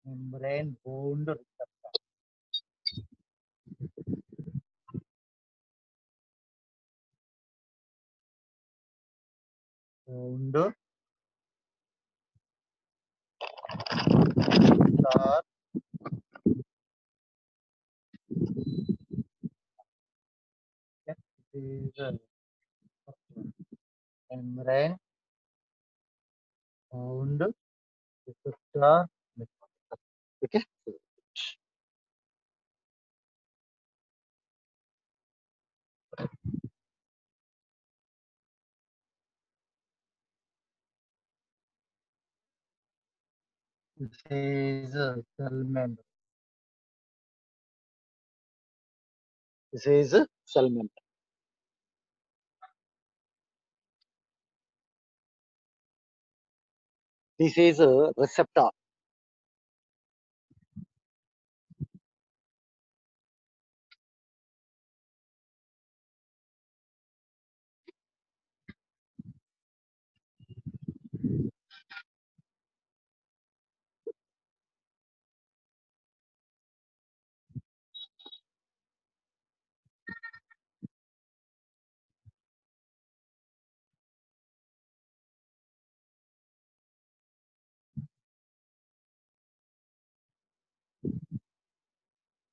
membrane bound receptor. Bound receptor is membrane bound receptor. Okay. This is cell membrane. This is cell membrane. This is a receptor.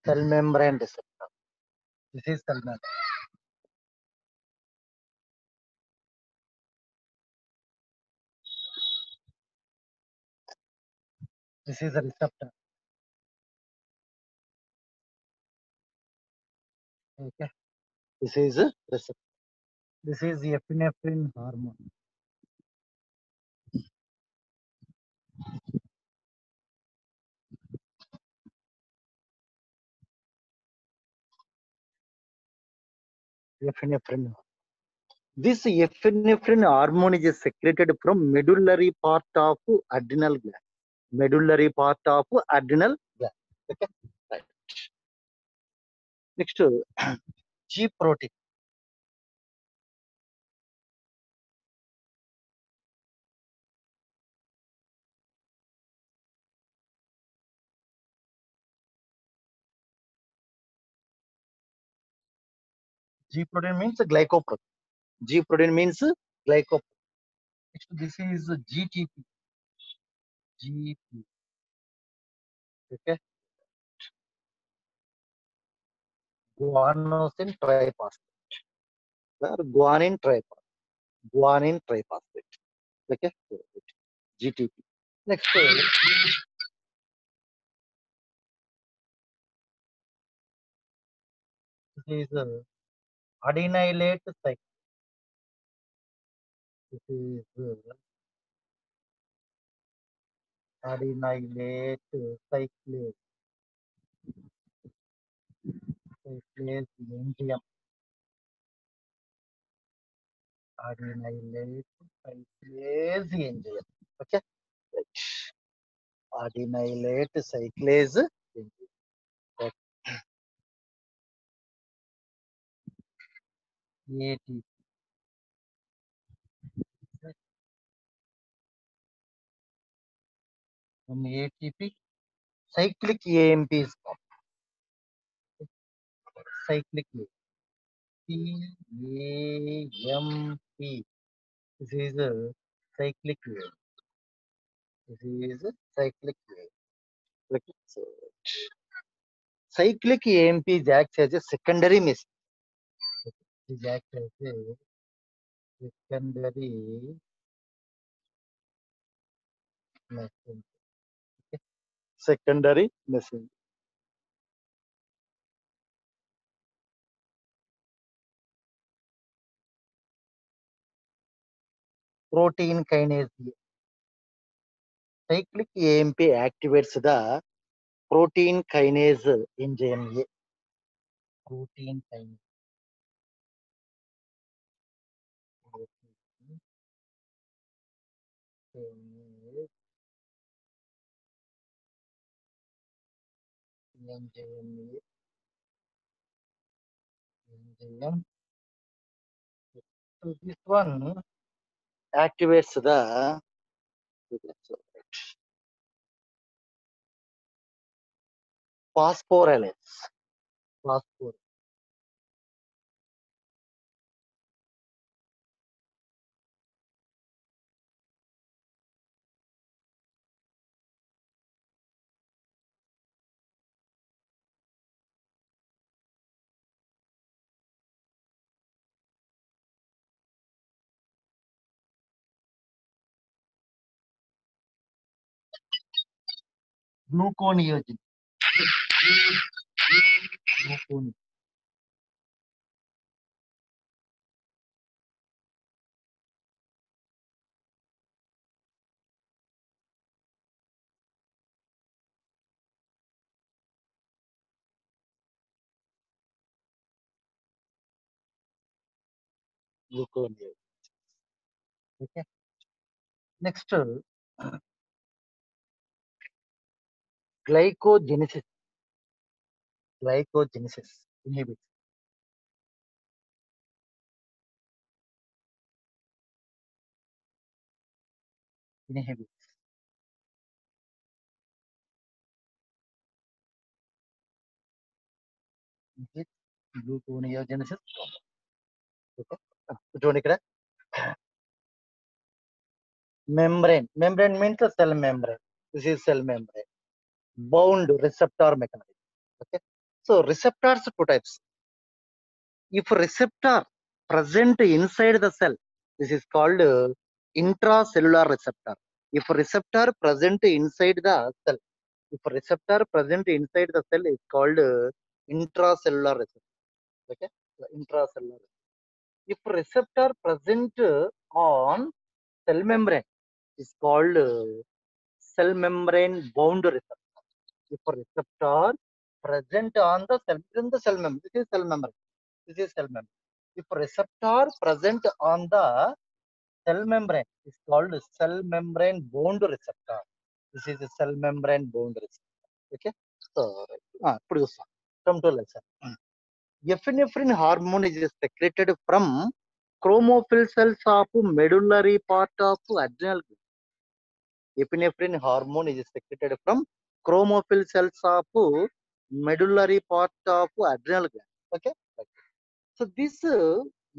Cell membrane receptor. This is cell membrane. This is a receptor. Okay. This is a receptor. This is epinephrine hormone. Epinephrine. This epinephrine hormone is secreted from medullary part of adrenal gland. Medullary part of adrenal gland. Okay. Right. Next, G protein. G protein means glycoprotein. G protein means glycoprotein. Next, this is GTP. GP. Okay. Guanosine triphosphate. Or guanine triphosphate. Guanine triphosphate. Okay. GTP. Next, this is adenylate cyclase. This is adenylate cyclase. Cyclase enzyme. Adenylate cyclase enzyme. Okay. Right. Adenylate cyclase enzyme. Okay. ATP. From ATP, cyclic AMP is formed. Cyclic CAMP. This is a cyclic AMP. This is a cyclic AMP. Okay. So, cyclic AMP acts as a secondary messenger. It acts as a secondary messenger. Okay. Secondary messenger. Protein kinase A. Cyclic AMP activates the protein kinase enzyme A. Protein kinase. Protein kinase enzyme A. Enzyme. So this one activates the Phosphorylates. Phosphor. Gluconeogenesis. Glucone. Gluconeogenesis. Okay. Next, glycogenesis. Glycogenesis inhibits. Inhibits. Inhibits gluconeogenesis. Okay. చూడండి ఇక్కడ membrane. Membrane means a cell membrane. This is cell membrane. Bound receptor mechanism. Okay. So receptors two types. If receptor present inside the cell, this is called intracellular receptor. If receptor present inside the cell, if receptor present inside the cell is called intracellular receptor. Okay. So, intracellular. If receptor present on cell membrane is called cell membrane bound receptor. If a receptor present on the cell, in the cell membrane, this is cell membrane. This is cell membrane. If a receptor present on the cell membrane is called cell membrane bound receptor. This is a cell membrane bound receptor. Okay. So, ఇప్పుడు చూస్తాం. Come to lesson. Epinephrine hormone is secreted from chromophil cells of medullary part of adrenal gland. Epinephrine hormone is secreted from chromophil cells of medullary part of adrenal gland. Okay. So this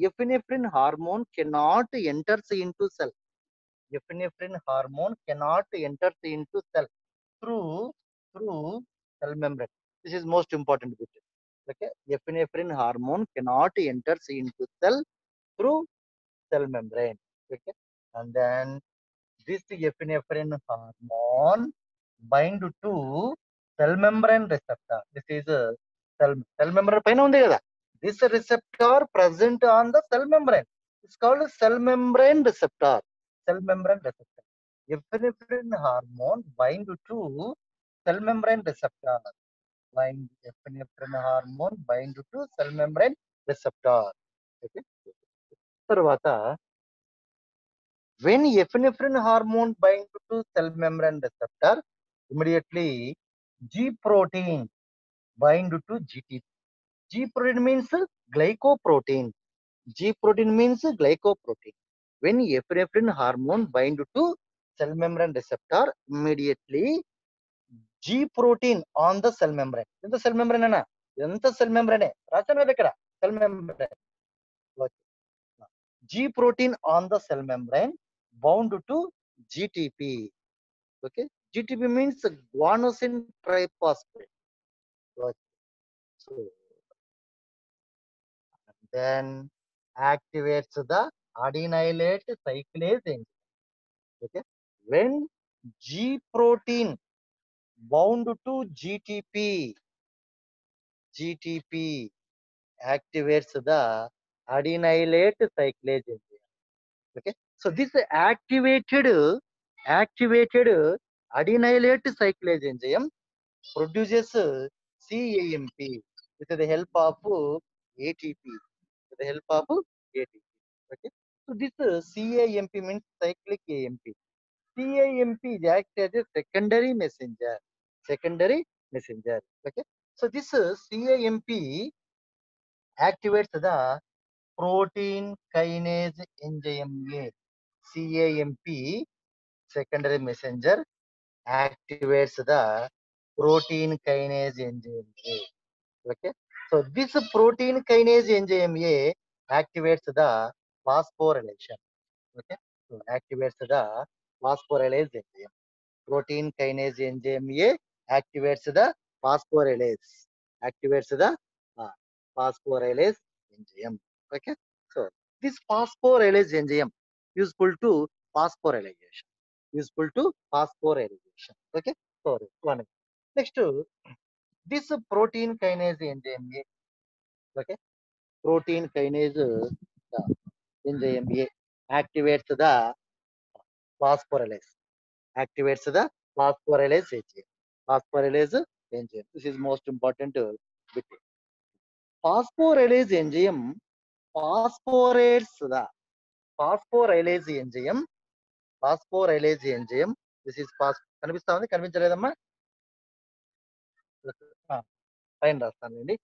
epinephrine hormone cannot enter into cell. Epinephrine hormone cannot enter into cell through cell membrane. This is most important bit. Okay. Epinephrine hormone cannot enter into cell through cell membrane. Okay. And then this epinephrine hormone bind to cell membrane receptor. This is a cell membrane పైన ఉంది కదా. This receptor present on the cell membrane. It's called cell membrane receptor. Cell membrane receptor. Epinephrine hormone bind to cell membrane receptor. Epinephrine hormone bind to cell membrane receptor. Okay. తర్వాత when epinephrine hormone bind to cell membrane receptor, immediately G protein bind to GTP. G protein means glycoprotein. G protein means glycoprotein. When epinephrine hormone bind to cell membrane receptor, immediately G protein on the cell membrane. This cell membrane ana. This cell membrane. రాశాను కదా ఇక్కడ cell membrane. G protein on the cell membrane bound to GTP. Okay. GTP means guanosine triphosphate. So then activates the adenylate cyclase enzyme. Okay. When G protein bound to GTP activates the adenylate cyclase enzyme. Okay. So this activated adenylate cyclase enzyme produces CAMP with the help of ATP. With the help of ATP. Okay. So this CAMP means cyclic AMP. CAMP is act as a secondary messenger. Secondary messenger. Okay. So this CAMP activates the protein kinase enzyme A. CAMP secondary messenger activates the protein kinase enzyme A. Okay, so this protein kinase enzyme A activates the phosphorylation. Okay, so activates the phosphorylase enzyme. Protein kinase enzyme A activates the phosphorylase. Activates the uh, phosphorylase enzyme. Okay, so this phosphorylase enzyme useful to phosphorylation. Useful to phosphorylation. Okay, sorry, one. Next, this protein kinase enzyme A. Okay, protein kinase enzyme A activates the phosphorylase. Activates the phosphorylase enzyme. Phosphorylase enzyme. This is most important bit. Phosphorylase enzyme phosphorates the phosphorylase enzyme. Phosphorylase enzyme. This is కనిపిస్తా ఉంది కనిపించలేదమ్మా పైన రాస్తానండి.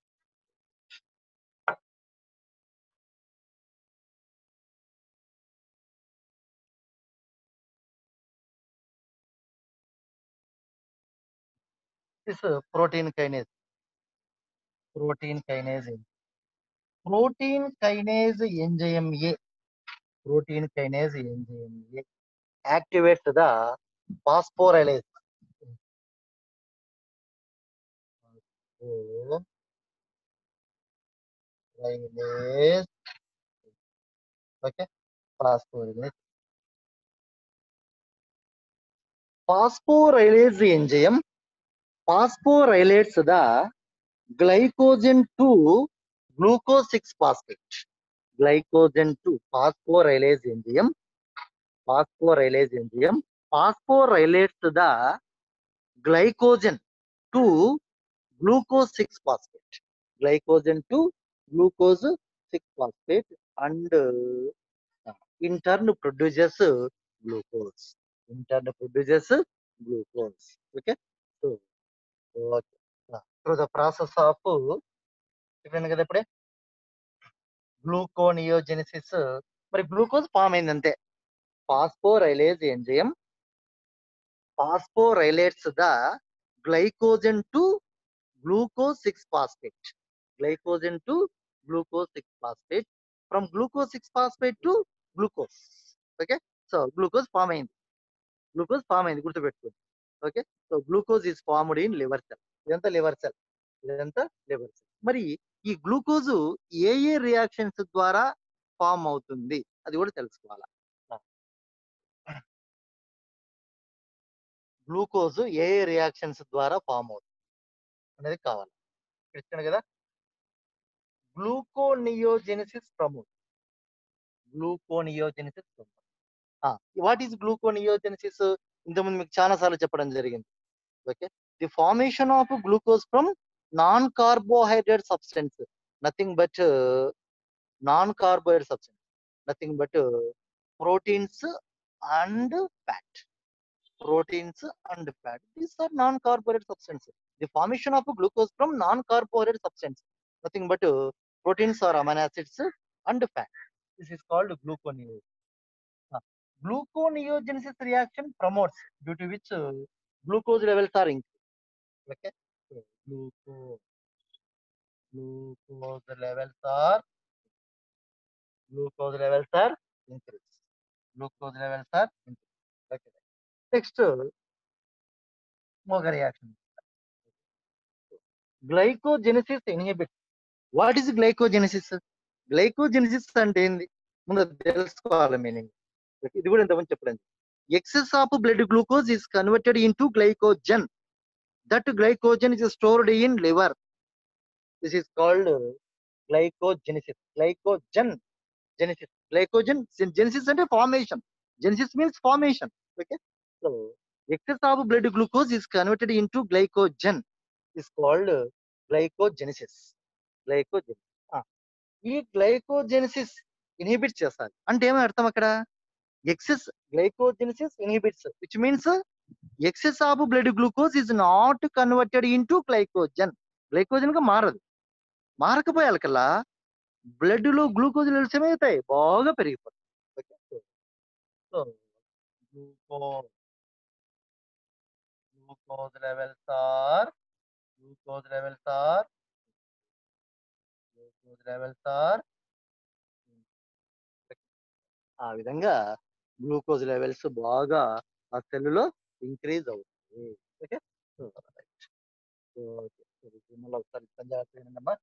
This protein kinase. Protein kinase. Protein kinase enzyme A. Protein kinase enzyme A activates the phosphorylase. Phosphorylase. Okay, phosphorylase. Phosphorylase enzyme phosphorylates the glycogen to glucose 6 phosphate. Glycogen to phosphorylase enzyme. Phosphorylase enzyme phosphorylates the glycogen to glucose 6 phosphate. Glycogen to glucose 6 phosphate and in turn produces glucose. In turn produces glucose. Okay. So, okay. Through the process of చెప్పాను కదా ఇప్పుడే gluconeogenesis మరి glucose form అయింది అంతే. ఫాస్ఫోరైలేజ్ enzyme phosphorylates the glycogen to glucose 6 phosphate. Glycogen to glucose 6 phosphate. From glucose 6 phosphate to glucose. Okay. So glucose form అయింది. Glucose form అయింది గుర్తుపెట్టుకోండి. Okay, so glucose is formed in liver cell. ఇదంతా liver cell. ఇదంతా liver cell. మరి ఈ glucose ఏ ఏ reactions ద్వారా form అవుతుంది అది కూడా తెలుసుకోవాలి. గ్లూకోజ్ ఏ ఏ రియాక్షన్స్ ద్వారా ఫామ్ అవుతుంది అనేది కావాలి. ఇచ్చాను కదా, gluconeogenesis promote. Gluconeogenesis promote. What is gluconeogenesis? ఇంతకుముందు మీకు చాలా సార్లు చెప్పడం జరిగింది. Okay, the formation of glucose from non carbohydrate substance, nothing but non carbohydrate substance, nothing but proteins and fat. Proteins and fat. These are non-carbohydrate substances. The formation of glucose from non-carbohydrate substance, nothing but proteins or amino acids and fat. This is called gluconeogenesis. Gluconeogenesis reaction promotes, due to which glucose levels are increased. Okay, so glucose levels are increased. Glucose levels are increased. Okay. Next, Moga reaction. Glycogenesis inhibits. What is glycogenesis? Glycogenesis అంటే ఏంది ముందు తెలుసుకోవాలి meaning. ఇది కూడా ఇంతకుముందు చెప్పడం. Excess of blood glucose is converted into glycogen. That glycogen is stored in liver. This is called glycogenesis. Glycogen genesis. Glycogen genesis అంటే formation. Genesis means formation. Okay. So excess of blood glucose is converted into glycogen. Is called glycogenesis. Glycogenesis. ఈ glycogenesis inhibit చేస్తారు అంటే ఏమని అర్థం అక్కడ? Excess glycogenesis inhibits, which means excess of blood glucose is not converted into glycogen. Glycogen గా మారదు. మారకపోయాకల్లా blood లో glucose levels ఏమవుతాయి? బాగా పెరిగిపోతాయి. Okay, so glucose levels are glucose levels are glucose levels are ఆ విధంగా గ్లూకోజ్ లెవెల్స్ బాగా ఆ సెల్లులో ఇంక్రీజ్ అవుతుంది. ఓకే. మళ్ళీ ఒకసారి జాగ్రత్తగా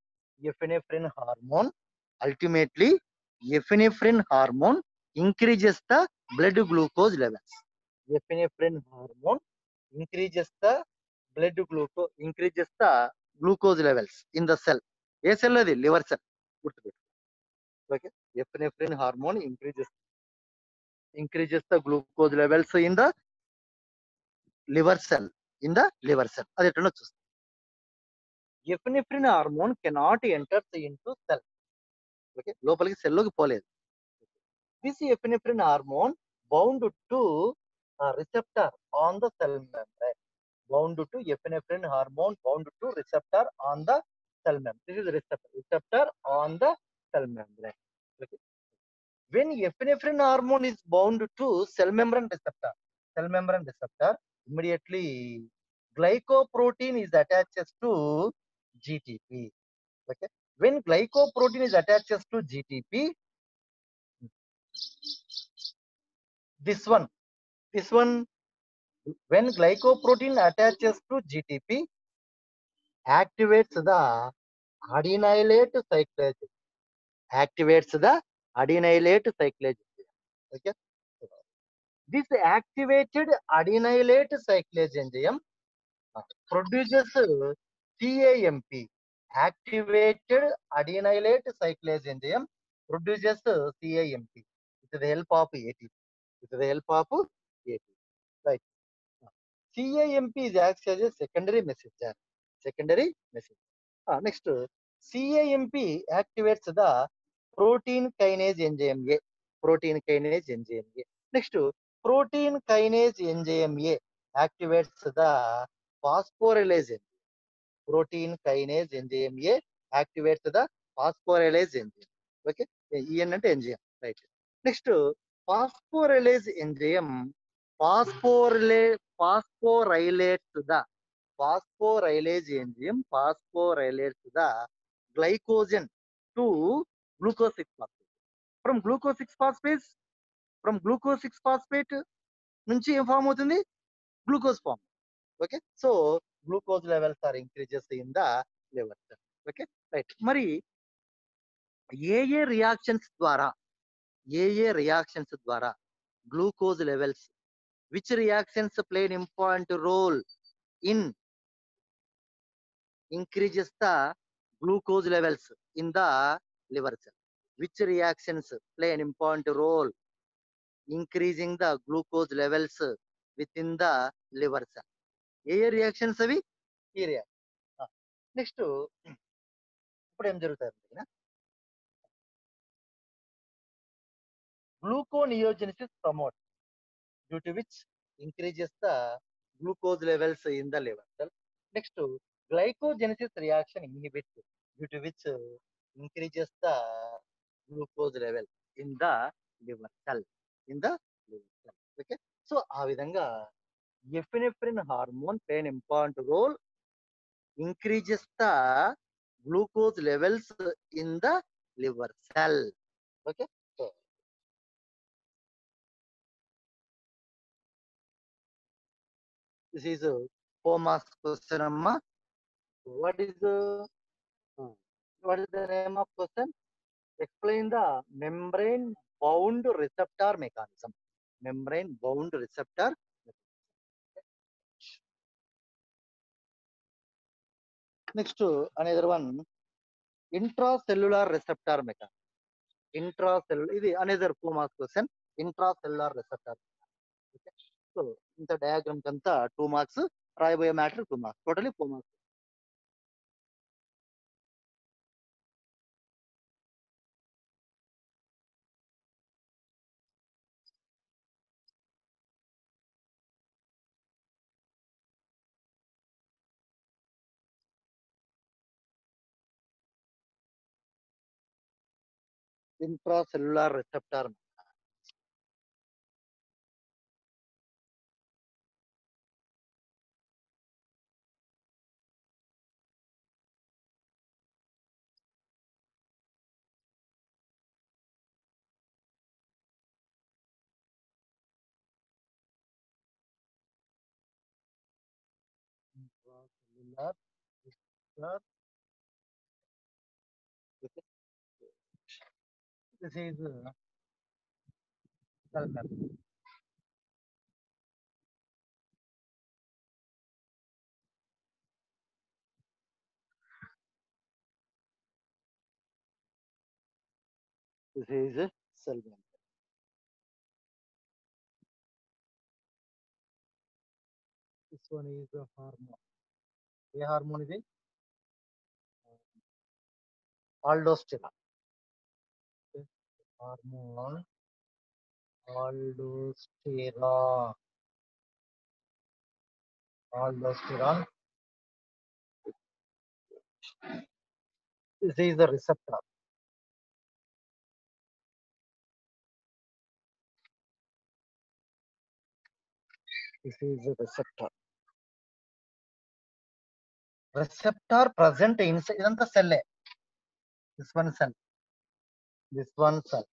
epinephrine hormone ultimately epinephrine hormone increases the blood glucose levels. Epinephrine hormone increases the glucose levels in the cell. ఏ cell అది? Liver cell. గుర్తుపెట్టు. Okay. Epinephrine hormone increases the glucose levels in the liver cell. అది ఎట్లా చూస్తాం. Epinephrine hormone cannot enter into cell. Okay. లోపలికి సెల్లోకి పోలేదు. This epinephrine hormone bound to a receptor on the cell membrane. Epinephrine hormone bound to receptor on the cell membrane. This is receptor on the cell membrane. Okay. When epinephrine hormone is bound to cell membrane receptor, immediately glycoprotein is attached to GTP. Okay. When glycoprotein is attached to GTP, this one, when glycoprotein attaches to GTP, activates the adenylate cyclase. Okay. This activated adenylate cyclase enzyme produces CAMP. Activated adenylate cyclase enzyme produces CAMP with the help of ATP. Right. CAMP is acts as a secondary messenger. Next, CAMP activates the protein kinase enzyme A. Next, protein kinase enzyme A activates the phosphorylase enzyme. Okay, EN అంటే enzyme. Right. Next, phosphorylase enzyme phosphorylates the glycogen to glucose 6-phosphate. From glucose 6-phosphate నుంచి ఏం form అవుతుంది? Glucose form. Okay. So glucose levels are increases in the liver. Okay. Right. మరి ఏ reactions ద్వారా glucose levels, which reactions play an important role in increases the glucose levels in the liver cell? Which reactions play an important role increasing the glucose levels within the liver cell? A reactions అవి? ఈ reaction. Next ఇప్పుడు ఏం జరుగుతుంది? Gluconeogenesis promotes, due to which increases the glucose levels in the liver cell. Next, glycogenesis reaction inhibits, due to which increases the glucose level in the liver cell. Okay. So ఆ విధంగా ఎఫినెఫ్రిన్ hormone play an important role, increases the glucose levels in the liver cell. Okay. So this is a 4 marks question, amma. What is the name of question? Explain the membrane bound receptor mechanism. Next, another one, intracellular receptor mechanism. This is another 4 marks question. Intracellular receptor. Okay. So in the diagram kanta 2 marks, రాయబోయే matter 2 marks, totally 4 marks. Intracellular receptor. Intracellular receptor. Okay. This is cell membrane. This is a cell membrane. This one is a hormone. A hormone is aldosterone. Okay. Hormone aldosterone. Aldosterone. This is the receptor. This is the receptor. Receptor present inside the cell. This one cell. This one cell.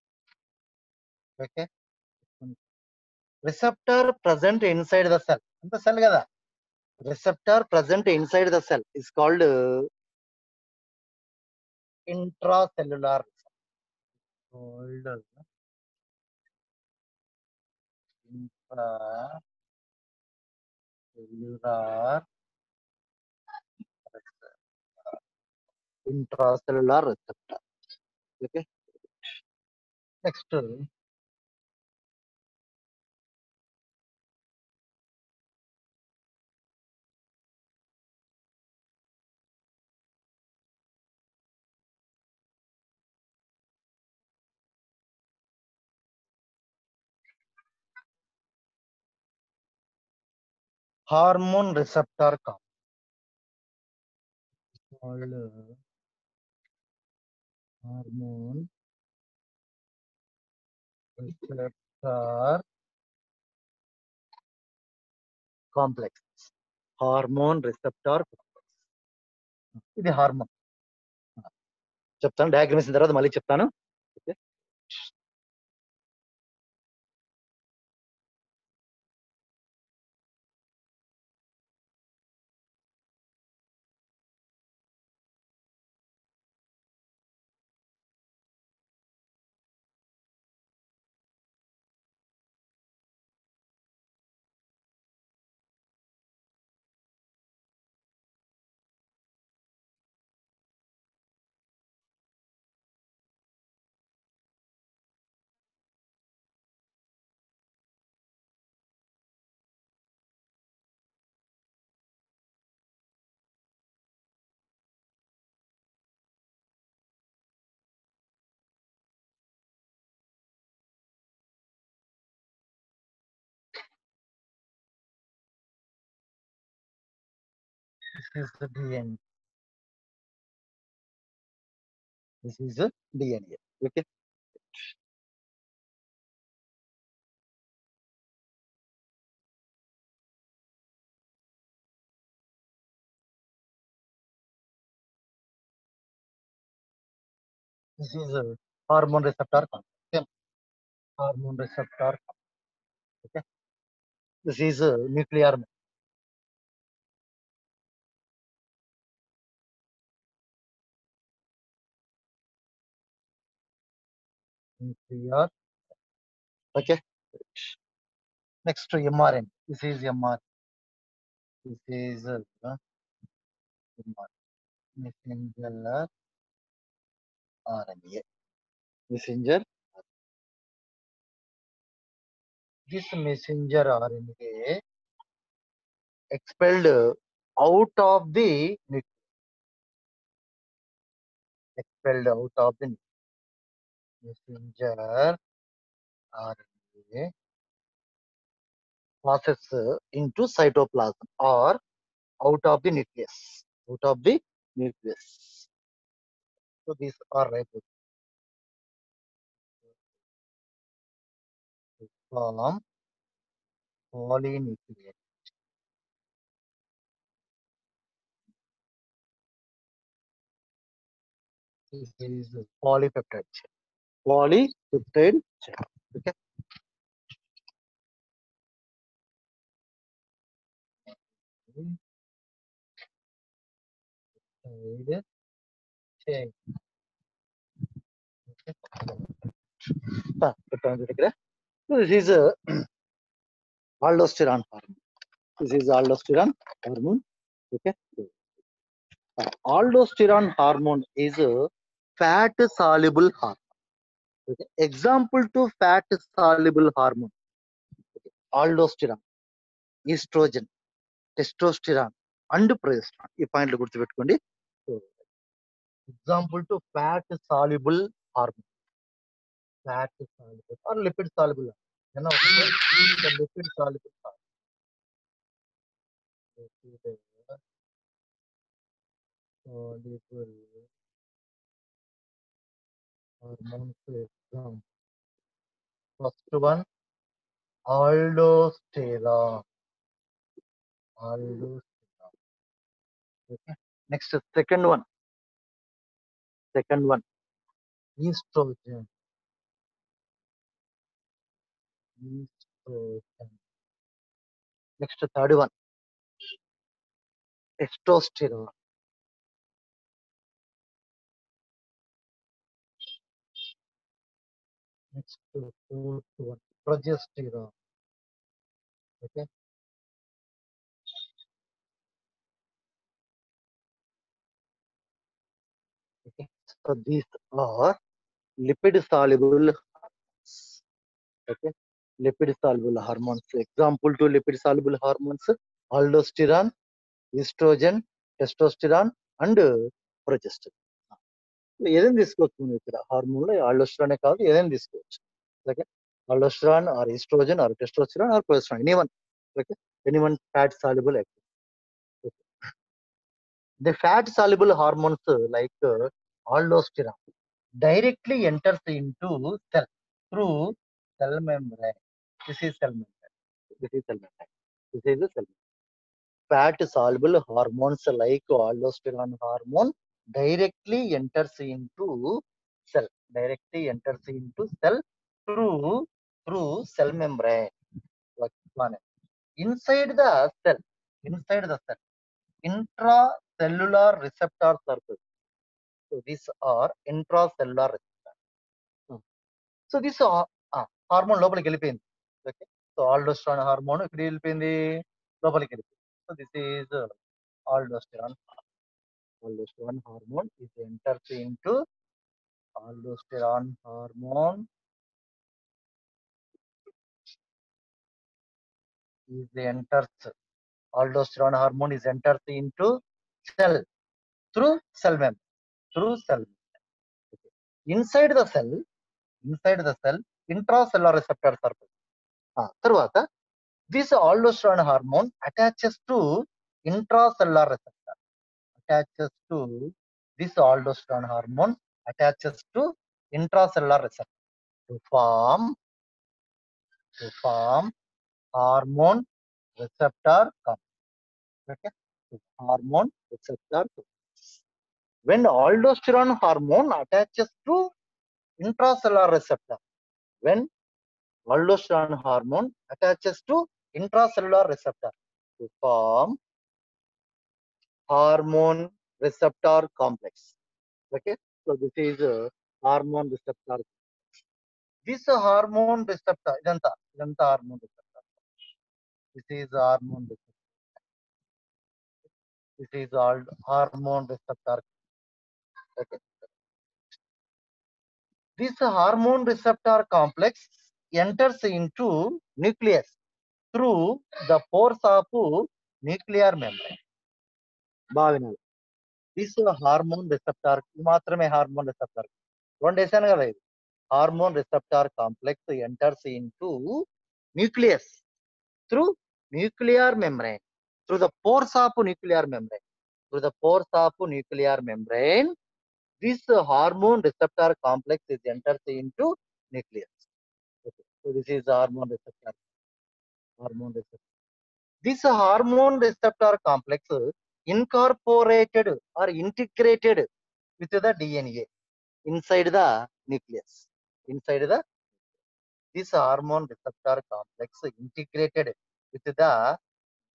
Okay. Receptor present inside the cell. The cell kada. Receptor present inside the cell is called intracellular receptor. Called intracellular receptor. Intracellular receptor. Okay. Next, hormone receptor called hormone receptor complex. Hormone receptor complex. ఇది hormone చెప్తాను diagram ఇచ్చిన తర్వాత మళ్ళీ చెప్తాను. Okay. This is the DNA. This is the DNA. Okay. This is a hormone receptor complex. Okay. Hormone receptor complex. Okay. This is a nuclear. Nuclear. Okay. Next to mRNA. This is mRNA. This is mRNA. Messenger RNA. Messenger. This messenger RNA expelled out of the expelled out of the messenger RNA process into cytoplasm or out of the nucleus. Out of the nucleus. So these are ribosomes form polynucleate. This is polypeptide chain. Polypeptide chain. Okay. side chain. Okay. So this is a aldosterone hormone. This is aldosterone hormone. Okay. Aldosterone hormone is a fat soluble hormone. Okay. Example to fat soluble hormone: aldosterone, estrogen, testosterone, and progesterone. ఈ పాయింట్లు గుర్తుపెట్టుకోండి. So, example to fat soluble hormone, fat soluble or lipid soluble. ఏనా ఒకటే lipid soluble hormone. Lipid soluble hormones example. First one, aldosterone. Aldosterone. Okay. Next, second one, estrogen. Estrogen. Next, third one, testosterone. Next, fourth one, progesterone. Okay. Okay. So these are lipid soluble hormones. Okay. Lipid soluble hormones. Example to lipid soluble hormones: aldosterone, estrogen, testosterone, and progesterone. ఏదైనా తీసుకోవచ్చు మనం ఇక్కడ hormone లో aldosterone కాదు ఏదైనా తీసుకోవచ్చు. ఓకే. Aldosterone or oestrogen or testosterone or progesterone, anyone. Okay. Anyone fat soluble active. The fat soluble hormones like aldosterone directly enters into cell through cell membrane. This is cell membrane. This is cell membrane. This is the cell membrane. Fat soluble hormones like aldosterone hormone directly enters into cell. Directly enters into cell through cell membrane. Like one. Inside the cell. Inside the cell. Intracellular receptor surface. So these are intracellular receptors. So this hormone లోపలికి వెళ్ళిపోయింది. Okay. So aldosterone hormone ఇక్కడ వెళ్ళిపోయింది, లోపలికి వెళ్ళిపోయింది. So this is aldosterone. Aldosterone hormone is enters into aldosterone hormone is enters aldosterone hormone is enters into cell through cell membrane. Through cell membrane. Okay. Inside the cell intracellular receptor surface. తర్వాత this aldosterone hormone attaches to intracellular receptor. Attaches to this aldosterone hormone attaches to intracellular receptor to form hormone receptor complex. Okay. Hormone receptor complex. When aldosterone hormone attaches to intracellular receptor, when aldosterone hormone attaches to intracellular receptor to form hormone receptor complex. Okay. So this is a hormone receptor. This hormone receptor, idanta hormone receptor. This is hormone receptor. This is called hormone receptor. Okay. This hormone receptor complex enters into nucleus through the pores of nuclear membrane. భావినాలు. This hormone receptor మాత్రమే hormone receptor. రెండు వేసాను కదా ఇది. Hormone receptor complex enters into nucleus through nuclear membrane, through the pores of nuclear membrane. Through the pores of nuclear membrane, this hormone receptor complex is enters into nucleus. Okay. So this is hormone receptor. Hormone receptor. This hormone receptor complex incorporated or integrated with the DNA inside the nucleus. Inside the this hormone receptor complex integrated with the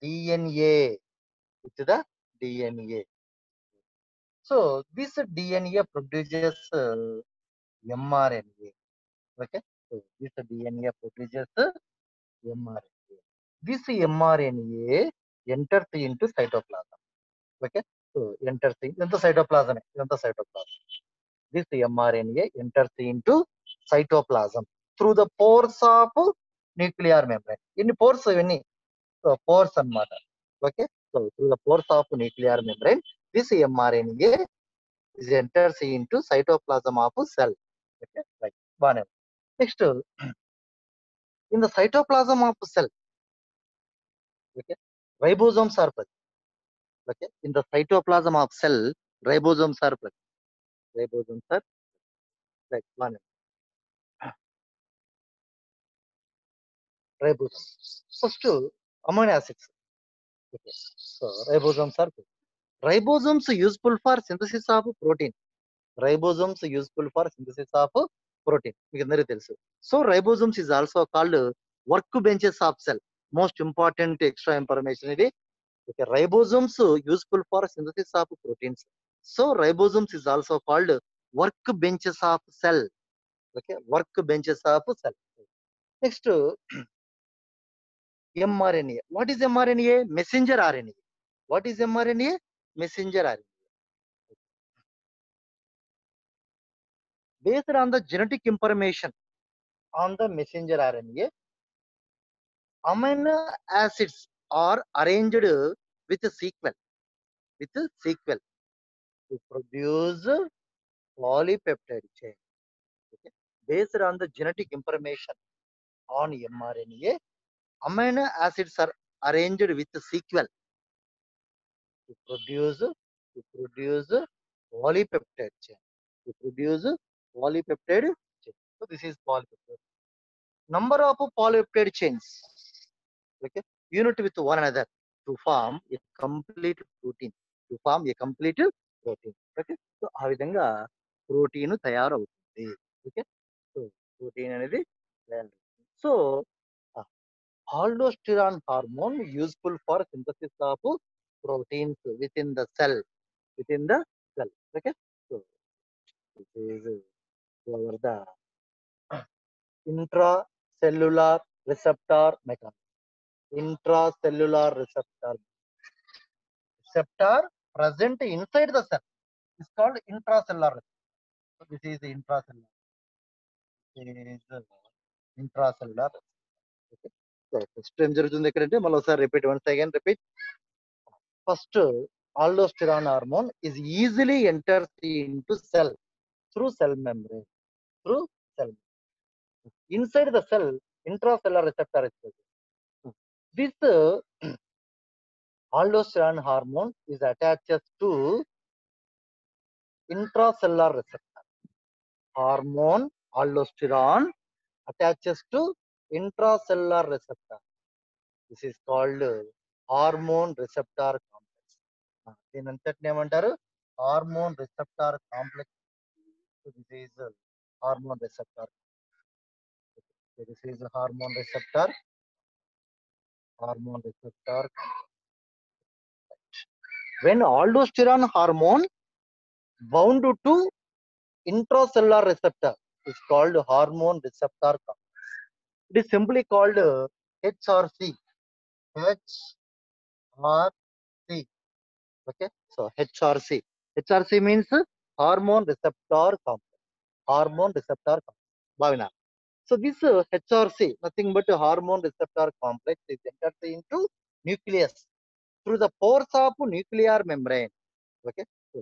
DNA. With the DNA. So this DNA produces mRNA. Okay. So this DNA produces mRNA. This mRNA enters into cytoplasm. Okay. So enters into cytoplasm. This mRNA enters into cytoplasm through the pores of nuclear membrane. In pores, pores anamata. Okay. So through the pores of nuclear membrane, this mRNA is enters into cytoplasm of cell. Okay. Right. One. Next, in the cytoplasm of cell, okay, ribosomes are present. Okay. In the cytoplasm of cell, ribosomes are present. Ribosomes are right. One. Ribosomes. First, amino acids. Okay. So ribosomes are present. Ribosomes useful for synthesis of protein. Ribosomes useful for synthesis of protein. మీకు అందరికీ తెలుసు. So ribosomes is also called work benches of cell. Most important extra information ఇది. Okay, ribosomes useful for synthesis of proteins. So ribosomes is also called work benches of cell. Okay, work benches of cell. Next, mRNA. What is mRNA? Messenger RNA. What is mRNA? Messenger RNA. Based on the genetic information on the messenger RNA, amino acids are arranged with a sequel to produce polypeptide chain. Okay. Based on the genetic information on mRNA, amino acids are arranged with a sequel to produce polypeptide chain. To produce polypeptide chain. So this is polypeptide. Number of polypeptide chains, okay, unit with one another to form a complete protein. Okay. So ఆ విధంగా protein తయారవుతుంది. Okay. So protein అనేది తయారవుతుంది. So aldosterone hormone useful for synthesis of proteins within the cell. Okay. So this is over the intracellular receptor mechanism. Intracellular receptor present inside the cell is called intracellular receptor. So this is the intracellular. Intracellular. Okay. So first time జరుగుతుంది ఎక్కడంటే మళ్ళీ ఒకసారి repeat. First, aldosterone hormone is easily enters into cell through cell membrane. Inside the cell, intracellular receptor is present. This aldosterone hormone is attached to intracellular receptor. Hormone aldosterone attaches to intracellular receptor. This is called hormone receptor complex. దీని అంతటిని ఏమంటారు? Hormone receptor complex. This is hormone receptor. This is hormone receptor. When aldosterone hormone bound to intracellular receptor is called hormone receptor complex. It is simply called HRC. HRC. Okay. So HRC. HRC means hormone receptor complex. Bhavina. So this HRC, nothing but hormone receptor complex, is entered into nucleus through the pores of nuclear membrane. Okay. So,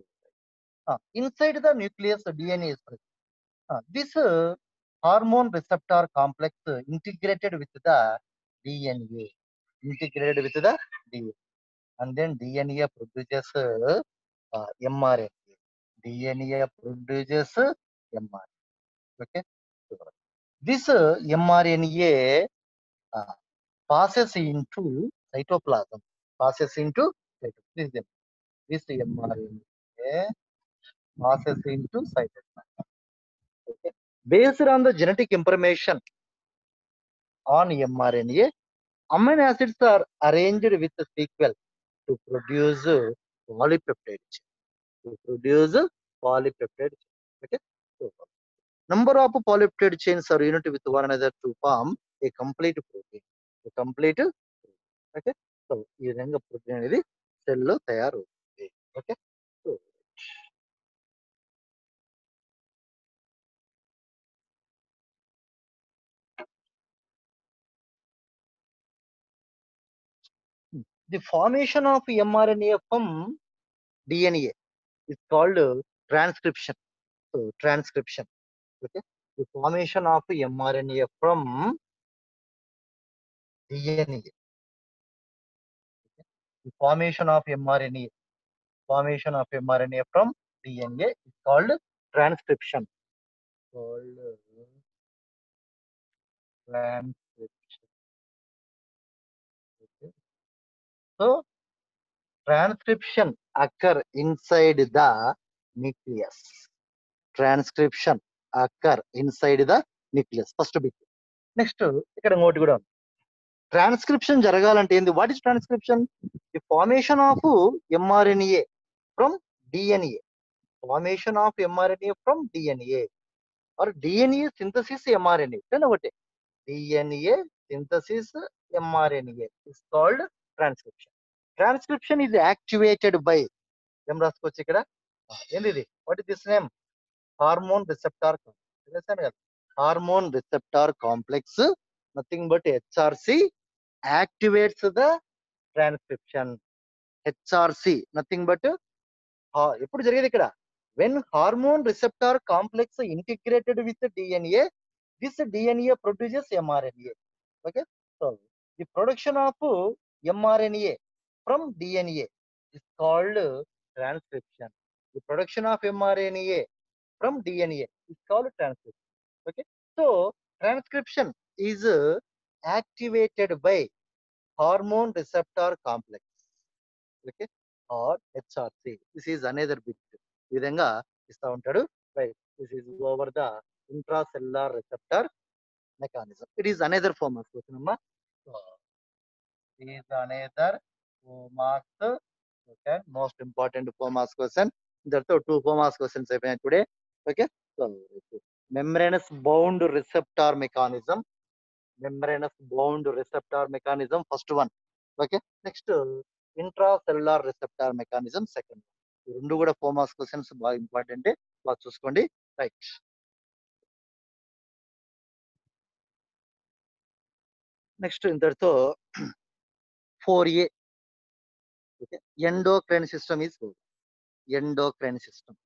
inside the nucleus, DNA is present. This hormone receptor complex integrated with the DNA. And then DNA produces mRNA. Okay. So, this mRNA passes into cytoplasm. This mRNA passes into cytoplasm. Okay. Based on the genetic information on mRNA, amino acids are arranged with a sequel to produce polypeptide chain. to produce polypeptide chain. Okay. So, number of polypeptide chains are united with one another to form a complete protein. A complete protein. Okay. So, ఈ విధంగా protein అనేది cell లో తయారవుతుంది. Okay. So the formation of mRNA from DNA is called transcription. So, transcription. Okay. The formation of mRNA from DNA. The formation of mRNA from DNA is called transcription. Called transcription. Okay. So, transcription occur inside the nucleus. Transcription occur inside the nucleus. First bit. Next, ఇక్కడ ఇంకోటి కూడా ఉంది. Transcription జరగాలంటే ఏంది? What is transcription? The formation of mRNA from DNA. Formation of mRNA from DNA or DNA synthesis mRNA. Then ఒకటే DNA synthesis mRNA is called transcription. Transcription is activated by ఏం రాసుకోవచ్చు ఇక్కడ? ఏంది ఇది? What is this name? Hormone receptor complex. Hormone receptor complex nothing but HRC activates the transcription. HRC nothing but ఎప్పుడు జరిగేది ఇక్కడ? when hormone receptor complex integrated with DNA, this DNA produces mRNA. Okay. So, the production of mRNA from DNA is called transcription. The production of mRNA from DNA is called transcription. Okay. So, transcription is activated by hormone receptor complex. Okay. Or HRC. This is another bit. ఈ విధంగా ఇస్తా ఉంటాడు. Right. This is over the intracellular receptor mechanism. It is another form of question, amma. So, it is another form of, okay, most important form of question. Therefore, two form of questions I have today. Okay. So, membranous bound receptor mechanism. Membranous bound receptor mechanism. First one. Okay. Next, intracellular receptor mechanism. Second. ఈ రెండు కూడా four marks questions బాగా important. బాగా చూసుకోండి. Right. Next ఇంతటితో 4A. Okay. Endocrine system is over. Endocrine system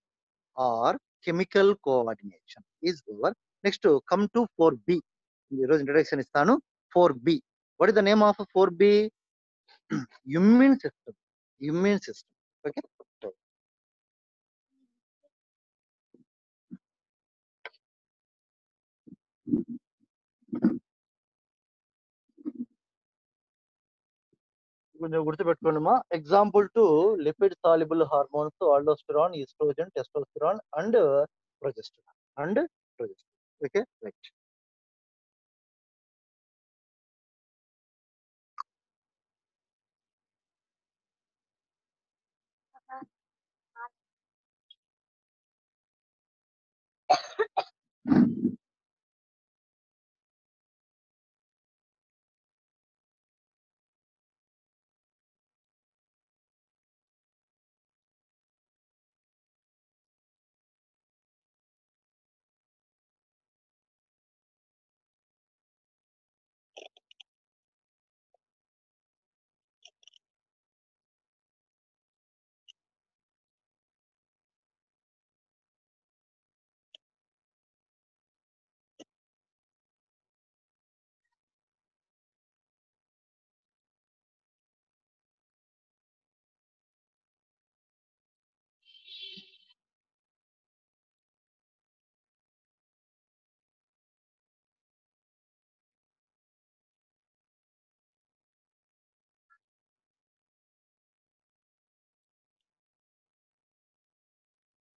or chemical coordination is over. Next, come to 4B. ఈ రోజు introduction ఇస్తాను. 4B. What is the name of 4B? Immune system. Immune system. Okay. కొంచెం గుర్తుపెట్టుకోండిమా. Example to lipid soluble hormones aldosterone, estrogen, testosterone and progesterone. Okay. Right.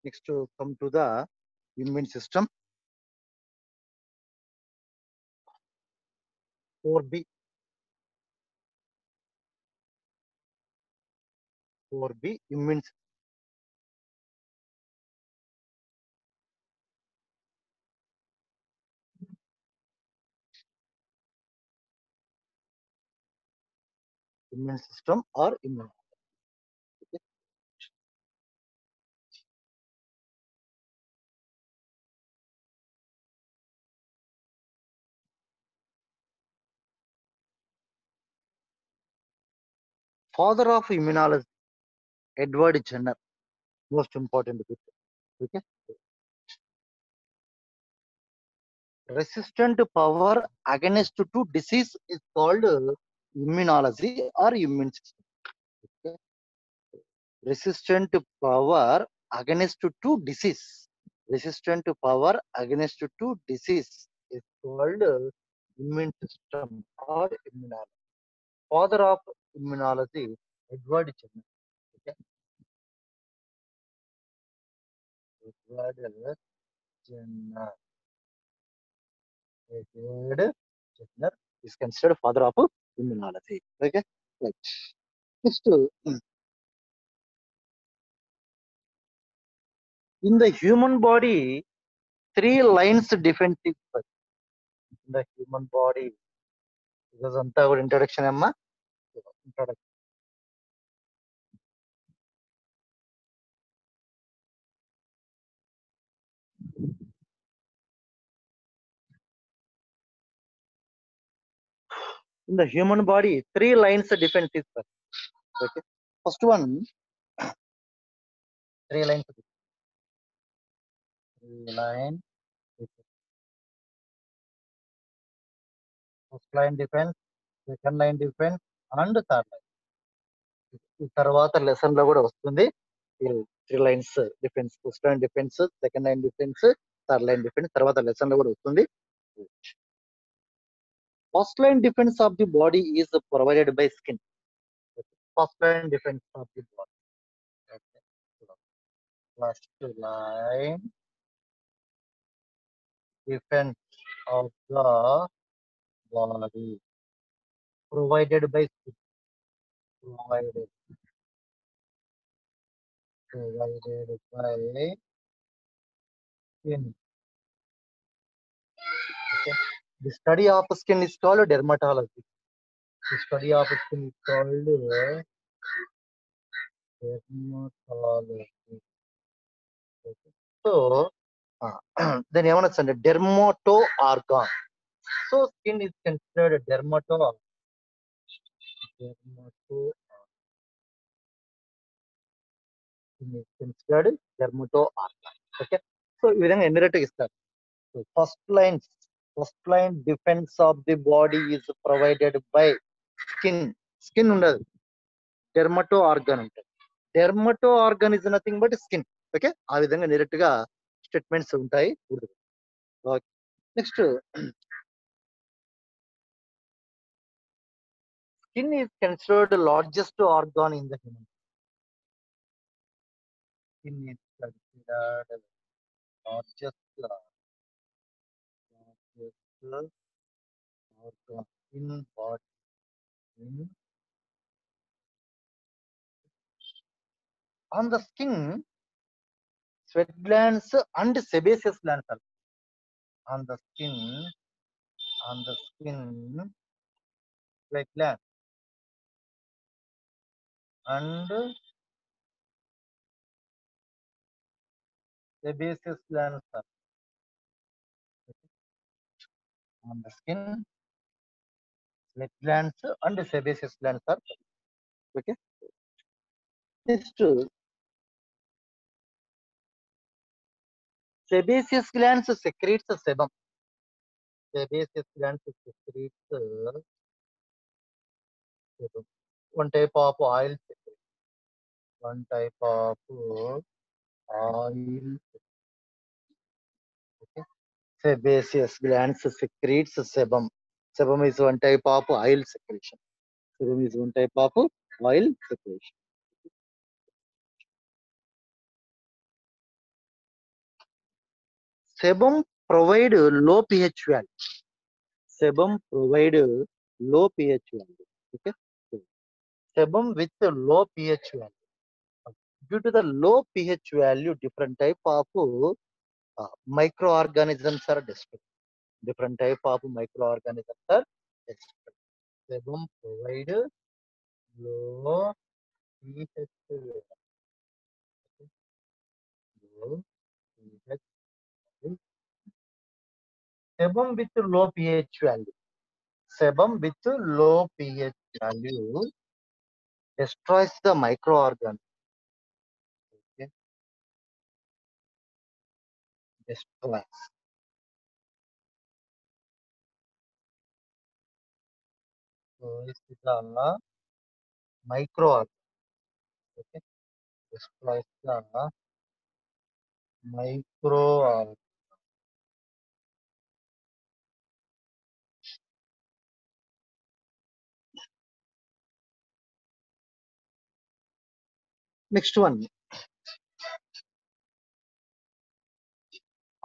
Next, come to the immune system. 4B. 4B immune system. immune system or immune. Okay. Father of immunology, Edward Jenner, most important bit. Okay. Resistant power against to disease is called immunology or immune system. Okay. Resistant power against to disease. Resistant power against to disease is called immune system or immunology. Father of immunology, Edward Jenner. Okay. Edward Jenner. Edward Jenner is considered father of immunology. Okay. Right. Next, in the human body, three lines defensive. In the human body, because anta our introduction amma. Introduction. In the human body, three lines defensive. Okay. First one, three lines. Three line. First line defense, second line defense, and third line. ఈ తర్వాత lesson లో కూడా వస్తుంది three lines defence first line defence second line defence third line defence తర్వాత lesson లో కూడా వస్తుంది first line defence of the body is provided by skin first line defence of the body first line defence of the body provided by skin provided by skin. Okay. The study of skin is called dermatology. The study of skin is called dermatology. Okay. So, then ఏమనొచ్చండి dermato organ. So, skin is considered dermato skin is considered dermato organ. Okay. So, ఈ విధంగా ఎన్ని రెట్టు ఇస్తారు. So, first line defense of the body is provided by skin. Skin ఉండదు. Dermato organ ఉంటుంది. Dermato organ is nothing but skin. Okay. ఆ విధంగా direct గా statements ఉంటాయి. Next skin is considered largest organ in the human. Skin is considered largest organ in body. On the skin sweat glands and sebaceous glands are on the skin. Sweat glands and sebaceous glands are on the skin. Sweat glands and sebaceous glands are okay. Next, sebaceous glands secretes sebum. Sebaceous glands secretes sebum. One type of oil secretion. One type of oil. Okay. Sebaceous glands secretes sebum. Sebum is one type of oil secretion. Sebum is one type of oil secretion. Sebum provide low pH value. Sebum provide low pH value. Okay. Sebum with low pH value. Due to the low pH value, different type of microorganisms are destroyed. Different type of microorganisms are destroyed. Sebum provide low pH level. Low pH level. Sebum with low pH value. Sebum with low pH value destroys the microorganism. Okay? Destroys. So this is the microorganism. Okay? Destroys the microorganism. Next one.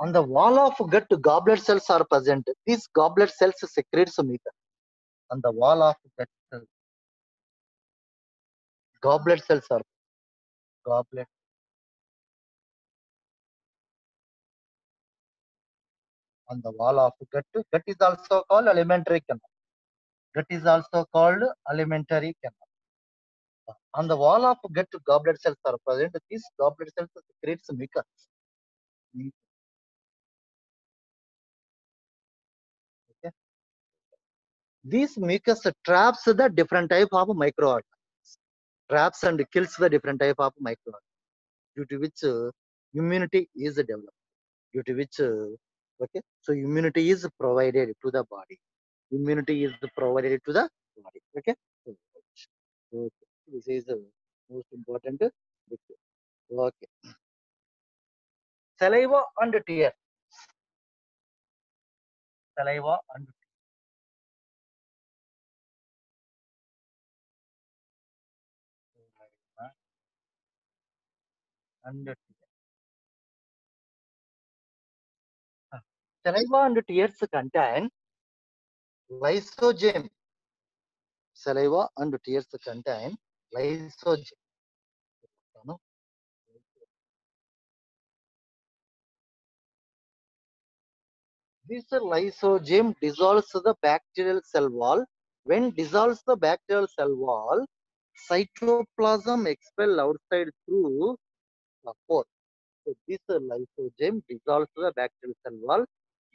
On the wall of gut, goblet cells are present. These goblet cells secretes mucus. On the wall of gut, goblet cells are goblet. On the wall of gut, gut is also called alimentary canal. Gut is also called alimentary canal. On the wall of gut, goblet cells are present. These goblet cells secretes mucus. Okay. These mucus traps the different type of microorganisms. Traps and kills the different type of microorganisms, due to which immunity is developed. Due to which, okay, so immunity is provided to the body. Immunity is provided to the body. Okay. So, this is the most important bit. Okay. Saliva and tears. Saliva and tears. Saliva and tears contain lysozyme. Saliva and tears contain lysozyme. No? This lysozyme dissolves the bacterial cell wall. When dissolves the bacterial cell wall, cytoplasm expel outside through the pore. So this lysozyme dissolves the bacterial cell wall,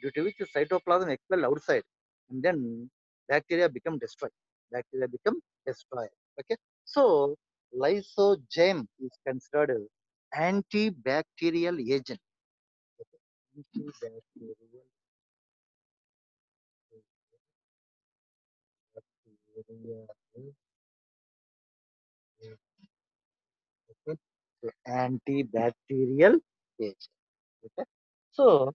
due to which cytoplasm expel outside, and then bacteria become destroyed. Bacteria become destroyed. Okay. So lysozyme is considered antibacterial agent. Okay. Antibacterial bacterial agent. Okay. So antibacterial agent. Okay. So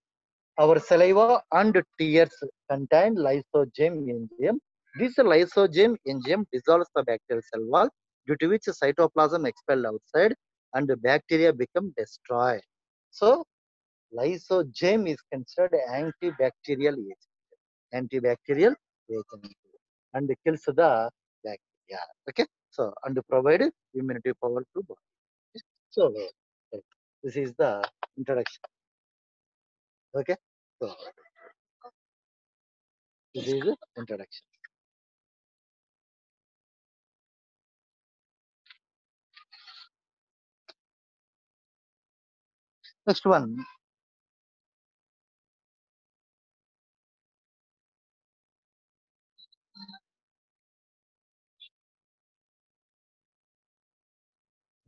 our saliva and tears contain lysozyme enzyme. This lysozyme enzyme dissolves the bacterial cell wall, due to which cytoplasm expelled outside and the bacteria become destroyed. So lysozyme is considered antibacterial agent. Antibacterial agent and kills the bacteria. Okay. So and provide immunity power to body. So this is the introduction. Okay. So this is the introduction. Next one,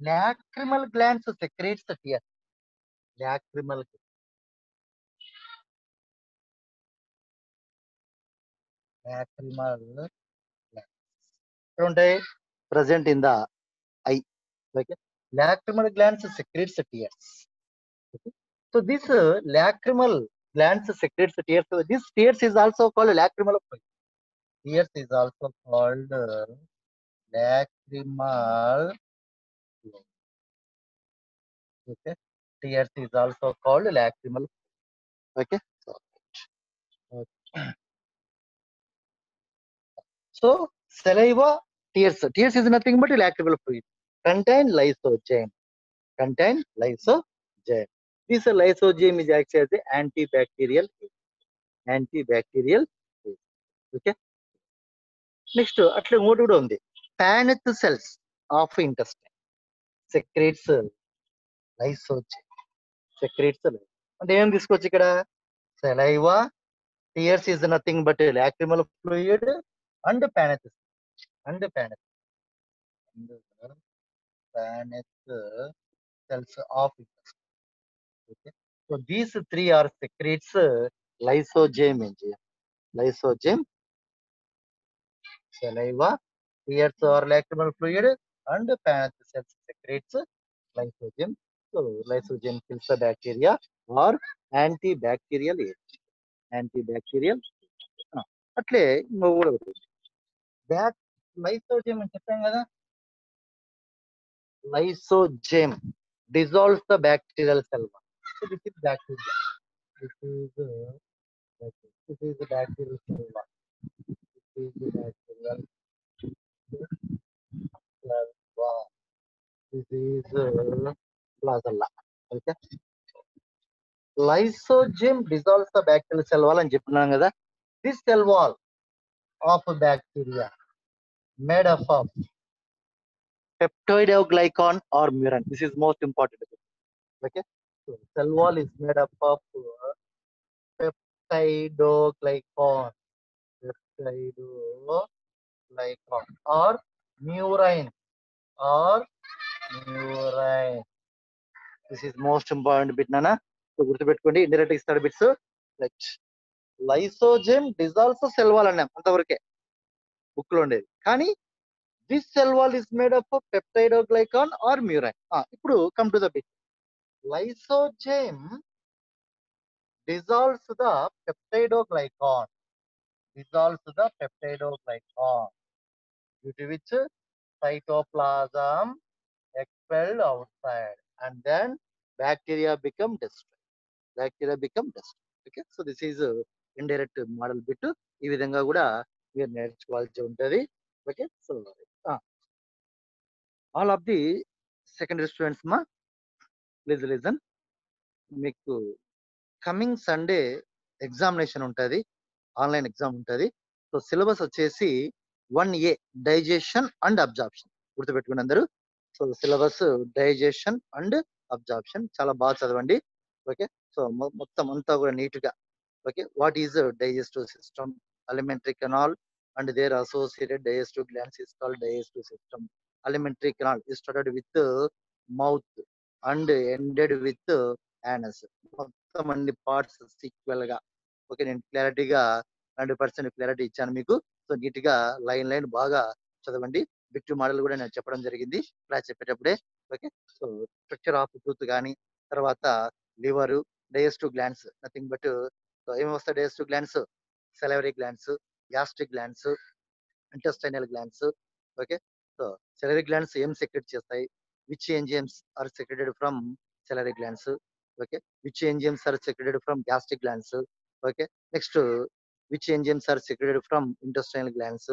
lacrimal glands secretes the tears. Lacrimal, lacrimal glands. Don't they present in the eye? Okay. Lacrimal glands secretes the tears. Okay. So this lacrimal glands secretes the tears. So this tears is also called lacrimal fluid. Tears is also called lacrimal. Okay. Tears is also called lacrimal. Okay. So, so saliva, tears. Tears is nothing but lacrimal fluid. Contain lysozyme. Contain lysozyme. This lysozyme is actually as antibacterial. Antibacterial. Okay. Next, అట్లా ఇంకోటి కూడా ఉంది. Paneth cells of intestine secretes lysozyme. Secretes అంటే ఏం తీసుకోవచ్చు ఇక్కడ saliva, tears is nothing but lacrimal fluid and paneth paneth cells of intestine. Okay. So these three are secretes lysozyme. Lysozyme, saliva, tears or lacrimal fluid, and paneth cells secretes lysozyme. So lysozyme kills the bacteria or antibacterial agent. Antibacterial. అట్లే ఇంకో కూడా ఒకటి back lysozyme అని చెప్పాం కదా lysozyme dissolves the bacterial cell wall. So this is bacteria. This is the bacterial cell wall. This is the bacterial cell wall. This is flagella. Okay. Lysozyme dissolves the bacterial cell wall అని చెప్తున్నాం కదా. This cell wall of bacteria made up of peptidoglycan or murin. This is most important. Okay. So cell wall is made up of peptidoglycan, peptidoglycan or murine or murine. This is most important bit, Nana. So గుర్తుపెట్టుకోండి indirect ఇస్తాడు bits like lysozyme dissolves cell wall అన్నాం అంతవరకే book లో ఉండేది కానీ this cell wall is made up of peptidoglycan or murein. ఇప్పుడు come to the bit. Lysozyme dissolves the peptidoglycan. Dissolves the peptidoglycan due to which cytoplasm expelled outside and then bacteria become destroyed. Bacteria become destroyed. Okay, so this is indirect model bit. ఈ విధంగా కూడా మీరు నేర్చుకోవాల్సి ఉంటుంది. Okay, so all of the secondary students మా please listen. మీకు coming Sunday examination ఉంటుంది, online exam ఉంటుంది. So syllabus వచ్చేసి 1A డైజెషన్ అండ్ అబ్జార్ప్షన్. గుర్తుపెట్టుకుని అందరూ. So syllabus digestion and absorption చాలా బాగా చదవండి. ఓకే, సో మొత్తం అంతా కూడా నీట్ గా. Okay, what is digestive system, alimentary canal and their associated digestive glands is called digestive system. Alimentary canal is started with mouth and ended with anus. మొత్తం అన్ని parts sequel గా. Okay, నేను క్లారిటీగా 100% clarity ఇచ్చాను మీకు. So neat గా line బాగా చదవండి. బిట్ మోడల్ కూడా నేను చెప్పడం జరిగింది క్లాస్ చెప్పేటప్పుడే. Okay, so structure of tooth కానీ, తర్వాత liver, digestive glands, nothing but ఏమి వస్తాయి digestive glands, salivary glands, gastric glands, intestinal glands. Okay, so salivary glands ఏం సెక్రెట్ చేస్తాయి, which enzymes are secreted from salivary glands. Okay, which enzymes are secreted from gastric glands. Okay, next which enzymes are secreted from intestinal glands.